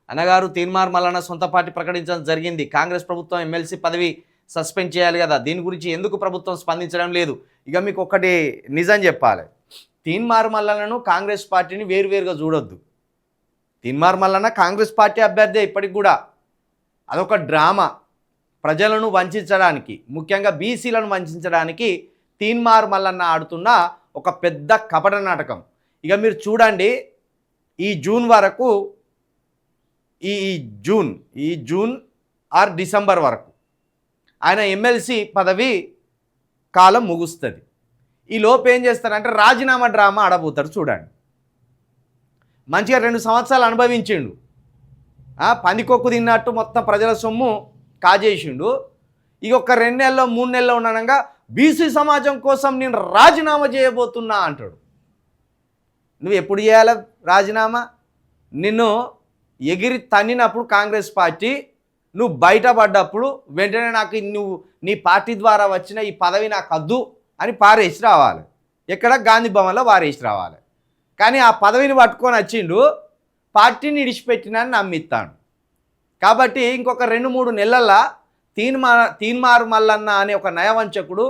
అన్నగారు తీన్మార్ మల్లన్న సొంత పార్టీ ప్రకటించడం జరిగింది. కాంగ్రెస్ ప్రభుత్వం ఎమ్మెల్సీ పదవి సస్పెండ్ చేయాలి కదా, దీని గురించి ఎందుకు ప్రభుత్వం స్పందించడం లేదు? ఇక మీకు ఒకటి నిజం చెప్పాలి, తీన్మార్ మల్లన్నను కాంగ్రెస్ పార్టీని వేరువేరుగా చూడొద్దు. తీన్మార్ మల్లన్న కాంగ్రెస్ పార్టీ అభ్యర్థి ఇప్పటికి కూడా. అదొక డ్రామా, ప్రజలను వంచడానికి, ముఖ్యంగా బీసీలను వంచడానికి తీన్మార్ మల్లన్న ఆడుతున్న ఒక పెద్ద కపట నాటకం. ఇక మీరు చూడండి, ఈ జూన్ వరకు, ఈ జూన్ ఆర్ డిసెంబర్ వరకు ఆయన ఎమ్మెల్సీ పదవి కాలం ముగుస్తుంది. ఈ లోపు ఏం చేస్తారంటే రాజీనామా డ్రామా ఆడబోతారు. చూడండి, మంచిగా 2 సంవత్సరాలు అనుభవించిండు, పందికొక్కు తిన్నట్టు మొత్తం ప్రజల సొమ్ము కాజేసిండు. ఇక ఒక 2 నెలల్లో 3 నెలల్లో ఉండగా బీసీ సమాజం కోసం నేను రాజీనామా చేయబోతున్నా అంటాడు. నువ్వు ఎప్పుడు చేయాలి రాజీనామా? నిన్ను ఎగిరి తన్నినప్పుడు కాంగ్రెస్ పార్టీ, నువ్వు బయటపడ్డప్పుడు వెంటనే నాకు నీ పార్టీ ద్వారా వచ్చిన ఈ పదవి నాకు వద్దు అని పారేసి రావాలి. ఎక్కడ? గాంధీ భవన్లో పారేసి రావాలి. కానీ ఆ పదవిని పట్టుకొని వచ్చిండు, పార్టీని ఇడిచిపెట్టినని నమ్మిస్తాడు. కాబట్టి ఇంకొక 2-3 నెలల్లో తీన్మార్ మల్లన్న అనే ఒక నయవంచకుడు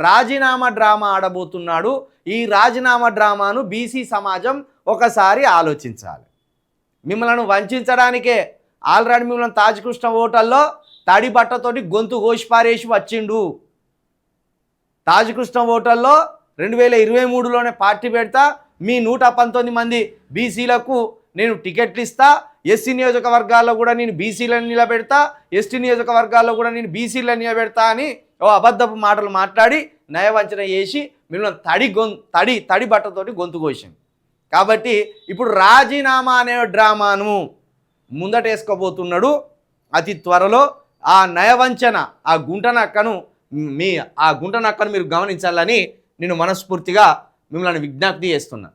రాజీనామా డ్రామా ఆడబోతున్నాడు. ఈ రాజీనామా డ్రామాను బీసీ సమాజం ఒకసారి ఆలోచించాలి. మిమ్మల్ని వంచడానికే ఆల్రెడీ మిమ్మల్ని తాజకృష్ణ హోటల్లో తడి బట్టతోటి గొంతు కోసిపారేసి వచ్చిండు. తాజకృష్ణ హోటల్లో 2023లోనే పార్టీ పెడతా, మీ 119 మంది బీసీలకు నేను టికెట్లు ఇస్తా, ఎస్సీ నియోజకవర్గాల్లో కూడా నేను బీసీలను నిలబెడతా, ఎస్టీ నియోజకవర్గాల్లో కూడా నేను బీసీలను నిలబెడతా అని ఓ అబద్ధపు మాటలు మాట్లాడి నయవంచన చేసి మిమ్మల్ని తడి బట్టతోటి గొంతు కోసింది. కాబట్టి ఇప్పుడు రాజీనామా అనే డ్రామాను ముందటేసుకోబోతున్నాడు. అతి త్వరలో ఆ నయవంచన, ఆ గుంటనక్కను మీరు గమనించాలని నేను మనస్ఫూర్తిగా మిమ్మల్ని విజ్ఞప్తి చేస్తున్నా.